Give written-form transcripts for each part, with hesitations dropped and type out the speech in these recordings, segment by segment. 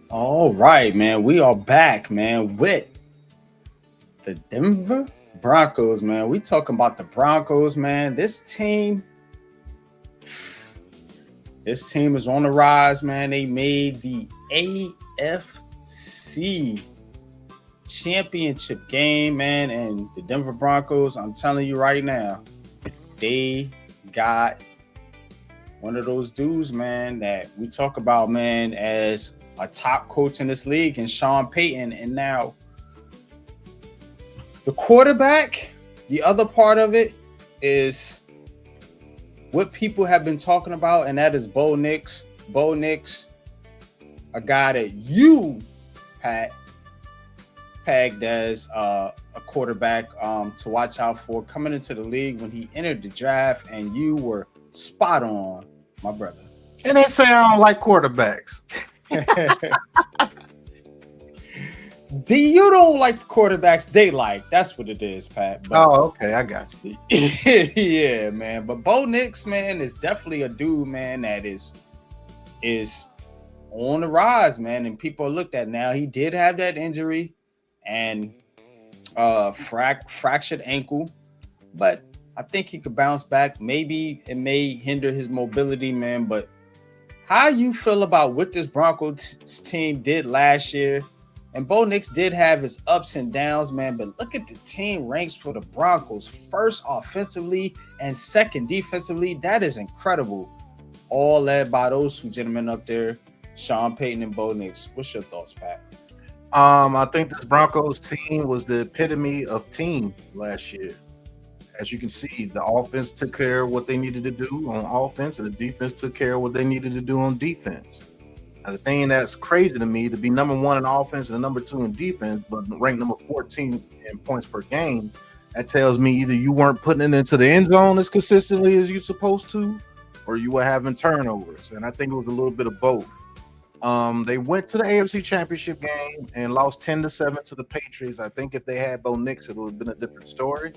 All right, man. We are back, man, with the Denver Broncos, man. We talking about the Broncos, man. This team is on the rise, man. They made the AFC championship game, man, and the Denver Broncos, I'm telling you right now, they got one of those dudes, man, that we talk about, man, as a top coach in this league, and Sean Payton. And now the quarterback, the other part of it is what people have been talking about, and that is Bo Nix. Bo Nix, a guy that you, Pat, pegged as a quarterback to watch out for coming into the league when he entered the draft, and you were spot on, my brother. And they say I don't like quarterbacks. You don't like the quarterbacks they like. That's what it is, Pat. But, okay, I got you. Yeah, man. But Bo Nix, man, is definitely a dude, man, that is on the rise, man. And people looked at now. He did have that injury and fractured ankle, but I think he could bounce back. Maybe it may hinder his mobility, man. But how you feel about what this Broncos team did last year? And Bo Nix did have his ups and downs, man. But look at the team ranks for the Broncos. First offensively and second defensively. That is incredible. All led by those two gentlemen up there, Sean Payton and Bo Nix. What's your thoughts, Pat? I think this Broncos team was the epitome of team last year. As you can see, the offense took care of what they needed to do on offense, and the defense took care of what they needed to do on defense. Now, the thing that's crazy to me, to be number one in offense and number two in defense, but ranked number 14 in points per game, that tells me either you weren't putting it into the end zone as consistently as you're supposed to, or you were having turnovers. And I think it was a little bit of both. They went to the AFC Championship game and lost 10-7 to the Patriots. I think if they had Bo Nix, it would have been a different story.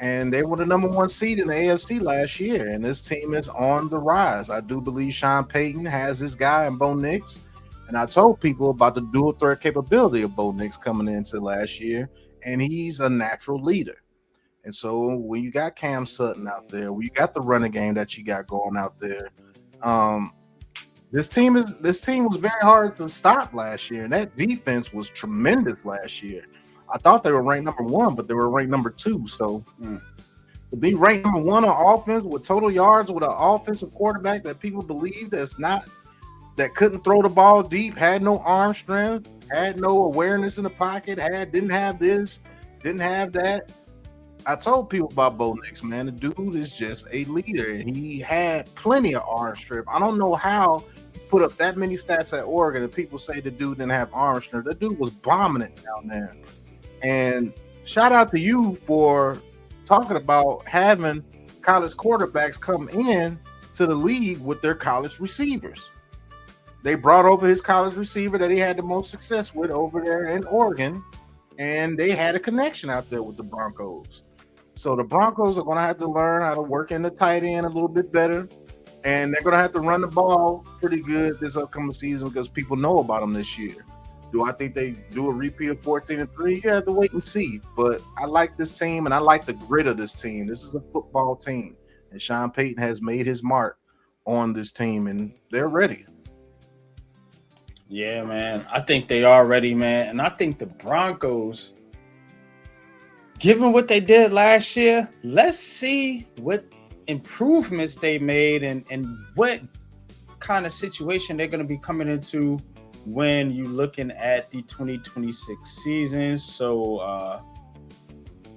And they were the number one seed in the AFC last year, and this team is on the rise. I do believe Sean Payton has this guy in Bo Nix, and I told people about the dual threat capability of Bo Nix coming into last year, and he's a natural leader. And so when you got Cam Sutton out there, when you got the running game that you got going out there, this team was very hard to stop last year, and that defense was tremendous last year. I thought they were ranked number one, but they were ranked number two. So to be ranked number one on offense with total yards with an offensive quarterback that people believe that couldn't throw the ball deep, had no arm strength, had no awareness in the pocket, didn't have this, didn't have that. I told people about Bo Nix, man. The dude is just a leader, and he had plenty of arm strength. I don't know how he put up that many stats at Oregon, and people say the dude didn't have arm strength. That dude was bombing it down there. And shout out to you for talking about having college quarterbacks come in to the league with their college receivers. They brought over his college receiver that he had the most success with over there in Oregon, and they had a connection out there with the Broncos. So the Broncos are going to have to learn how to work in the tight end a little bit better, and they're going to have to run the ball pretty good this upcoming season because people know about them this year. Do I think they do a repeat of 14-3? You have to wait and see. But I like this team, and I like the grit of this team. This is a football team, and Sean Payton has made his mark on this team, and they're ready. Yeah, man. I think they are ready, man. And I think the Broncos, given what they did last year, let's see what improvements they made and what kind of situation they're going to be coming into when you're looking at the 2026 season. So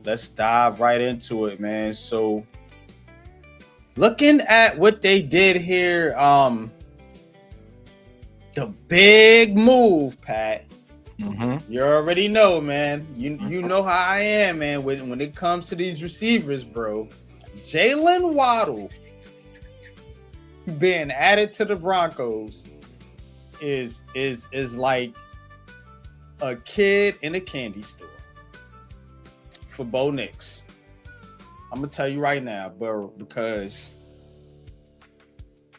let's dive right into it, man. So looking at what they did here, the big move, Pat. Mm-hmm. You already know, man. You know how I am, man. When it comes to these receivers, bro. Jalen Waddle being added to the Broncos is like a kid in a candy store for Bo Nix. I'm gonna tell you right now, bro, because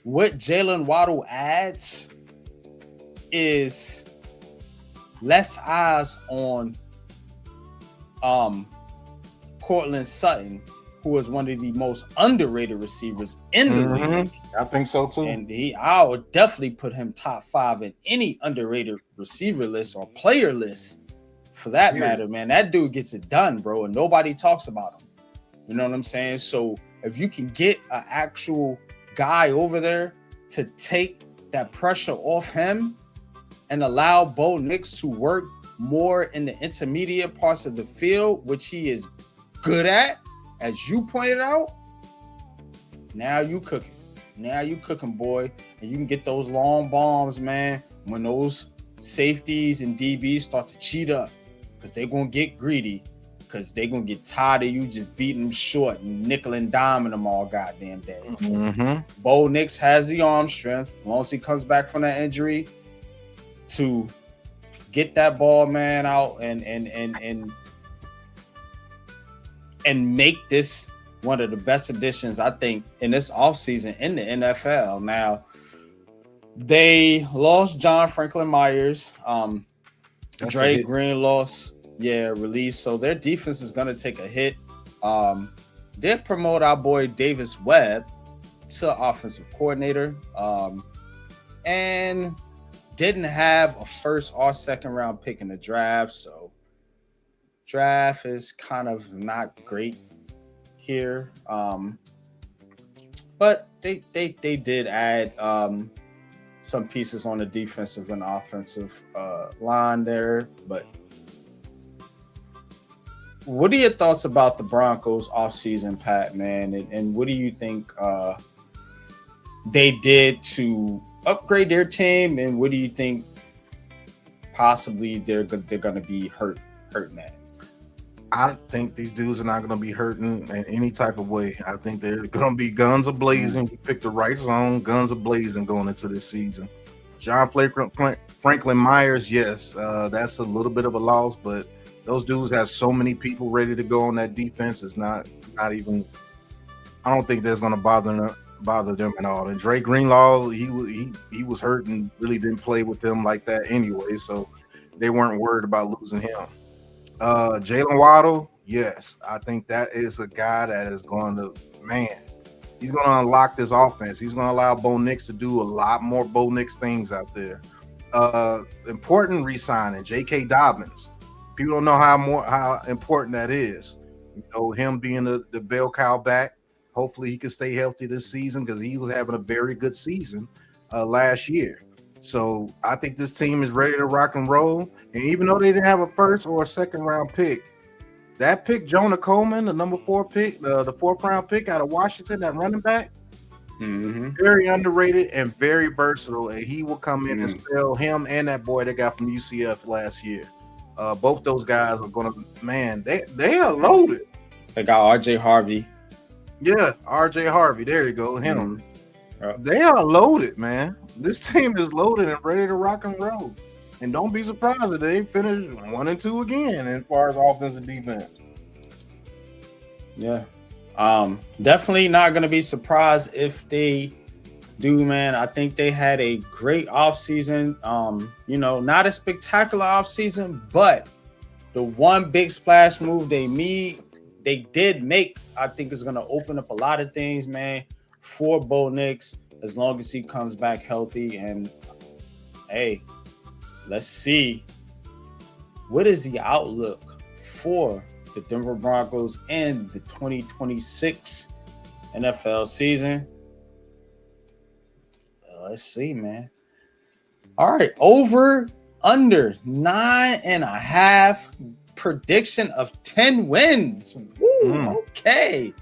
what Jalen Waddle adds is less eyes on Cortland Sutton, who is one of the most underrated receivers in the league. I think so too. And I would definitely put him top 5 in any underrated receiver list or player list for that matter, man. That dude gets it done, bro, and nobody talks about him. You know what I'm saying? So if you can get an actual guy over there to take that pressure off him and allow Bo Nix to work more in the intermediate parts of the field, which he is good at, as you pointed out, now you cooking. Now you cooking, boy. And you can get those long bombs, man, when those safeties and DBs start to cheat up, because they're going to get greedy, because they're going to get tired of you just beating them short and nickel and diming them all goddamn day. Bo Nix has the arm strength, as long as he comes back from that injury, to get that ball, man, out and make this one of the best additions, I think, in this offseason in the NFL. Now, they lost John Franklin Myers. Dre Green lost, release. So their defense is going to take a hit. They promote our boy Davis Webb to offensive coordinator. And didn't have a first or second round pick in the draft. So draft is kind of not great here. But they did add some pieces on the defensive and offensive line there. But what are your thoughts about the Broncos offseason, Pat, man? And what do you think they did to upgrade their team? And what do you think possibly they're going to be hurting at? I think these dudes are not going to be hurting in any type of way. I think they're going to be guns a-blazing. You picked the right zone, guns a-blazing going into this season. John Franklin Myers, yes, that's a little bit of a loss, but those dudes have so many people ready to go on that defense. It's not even – I don't think that's going to bother them at all. And Dre Greenlaw, he was hurt and really didn't play with them like that anyway, so they weren't worried about losing him. Jalen Waddle, yes, I think that is a guy that is going to, he's going to unlock this offense. He's going to allow Bo Nix to do a lot more Bo Nix things out there. Important re-signing, J.K. Dobbins. People don't know how important that is. You know, him being the bell cow back. Hopefully he can stay healthy this season, because he was having a very good season last year. So I think this team is ready to rock and roll. And even though they didn't have a first or a second round pick, that pick, Jonah Coleman, the number 4 pick, the 4th round pick out of Washington, that running back, very underrated and very versatile. And he will come in and spell him and that boy they got from UCF last year. Both those guys are going to, they are loaded. They got RJ Harvey. Yeah, RJ Harvey. There you go. Him. They are loaded, man. This team is loaded and ready to rock and roll. And don't be surprised if they finish 1-2 again as far as offense and defense. Yeah. Definitely not going to be surprised if they do, man. I think they had a great offseason. Not a spectacular offseason, but the one big splash move they did make, I think is going to open up a lot of things, man, for Bo Nix, as long as he comes back healthy. And hey, let's see, what is the outlook for the Denver Broncos in the 2026 NFL season? Let's see, man. All right, over under 9.5, prediction of 10 wins. Woo, okay.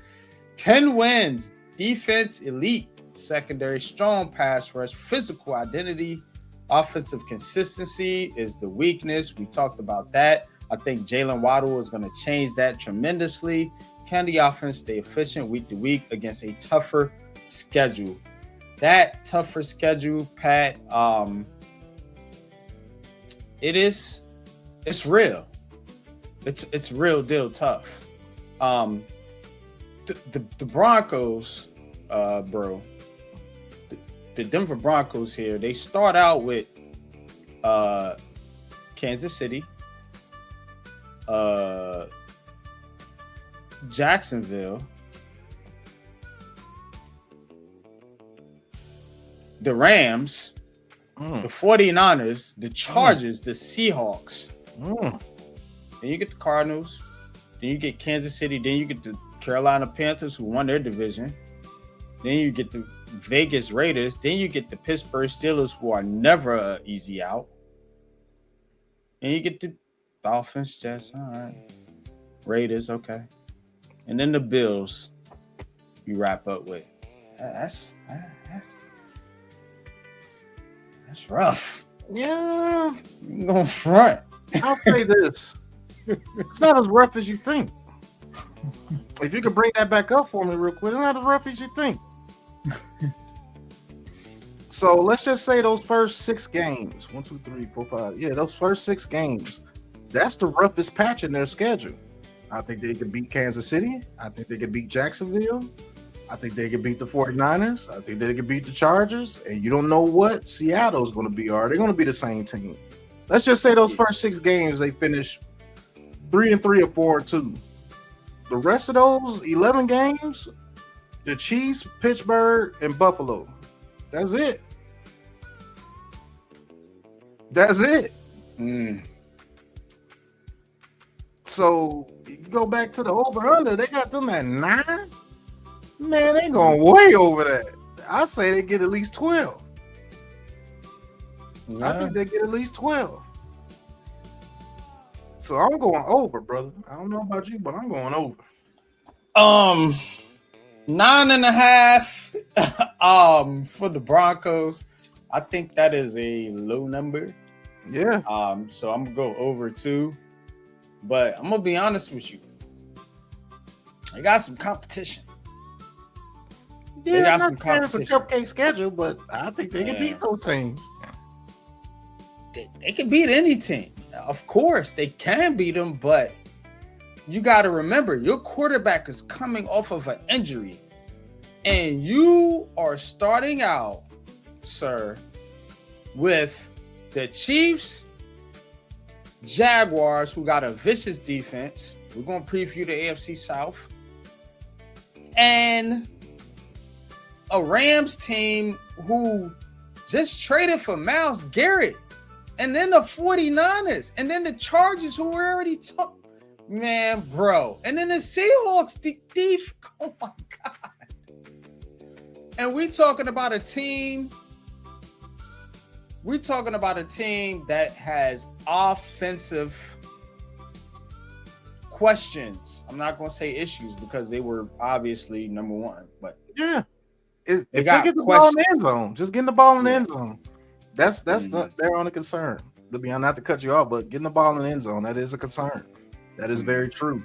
10 wins. Defense elite, secondary strong, pass rush, physical identity, offensive consistency is the weakness. We talked about that. I think Jalen Waddle is going to change that tremendously. Can the offense stay efficient week to week against a tougher schedule? That tougher schedule, Pat, it's real. It's real deal tough. The Broncos, bro, the Denver Broncos here, they start out with Kansas City, Jacksonville, the Rams, the 49ers, the Chargers, the Seahawks. Then you get the Cardinals. Then you get Kansas City. Then you get the Carolina Panthers, who won their division. Then you get the Vegas Raiders. Then you get the Pittsburgh Steelers, who are never an easy out. And you get the Dolphins, Jets, all right. Raiders, okay. And then the Bills you wrap up with. That's rough. Yeah. You going front. I'll say this. It's not as rough as you think. If you could bring that back up for me real quick, it's not as rough as you think. So let's just say those first 6 games, 1, 2, 3, 4, 5. Yeah, those first 6 games, that's the roughest patch in their schedule. I think they could beat Kansas City. I think they could beat Jacksonville. I think they could beat the 49ers. I think they could beat the Chargers. And you don't know what Seattle's going to be. Are they going to be the same team? Let's just say those first 6 games, they finish 3-3 or 4-2. The rest of those 11 games, the Chiefs, Pittsburgh, and Buffalo. That's it. That's it. So you go back to the over-under. They got them at 9. Man, they going way over that. I say they get at least 12. Yeah. I think they get at least 12. So I'm going over, brother. I don't know about you, but I'm going over. 9.5 for the Broncos. I think that is a low number. Yeah. So I'm gonna go over 2. But I'm gonna be honest with you. They got some competition. Yeah, they got some competition. It's a cupcake schedule, but I think they can beat those teams. They can beat any team. Of course, they can beat them, but you got to remember, your quarterback is coming off of an injury, and you are starting out, sir, with the Chiefs, Jaguars, who got a vicious defense. We're going to preview the AFC South, and a Rams team who just traded for Myles Garrett. And then the 49ers, and then the Chargers, who were already took. Man, bro. And then the Seahawks, oh my God. And we're talking about a team that has offensive questions. I'm not going to say issues because they were obviously number 1. But yeah. If they get the ball in the end zone, just getting the ball in the end zone. That's their only concern. To be honest, not to cut you off, but getting the ball in the end zone, that is a concern. That is very true.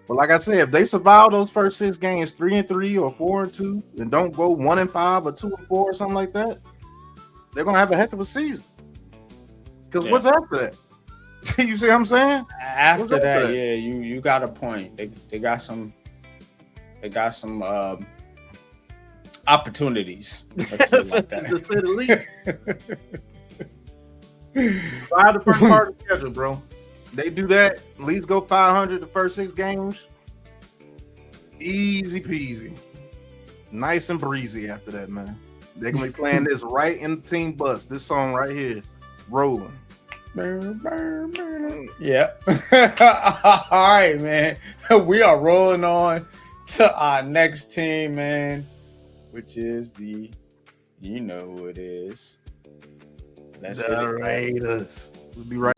But like I said, if they survive those first 6 games, 3-3 or 4-2, and don't go 1-5 or 2-4 or something like that, they're gonna have a heck of a season. Because what's after that? You see what I'm saying? After that, yeah, you got a point. They got some opportunities. Let's say like that. To say the least. By the first part of the schedule, bro. They do that. Leeds go 500 the first 6 games. Easy peasy. Nice and breezy after that, man. They're going to be playing this right in the team bus. This song right here. Rolling. Yeah. All right, man. We are rolling on to our next team, man, which is you know who it is. The Raiders. We'll be right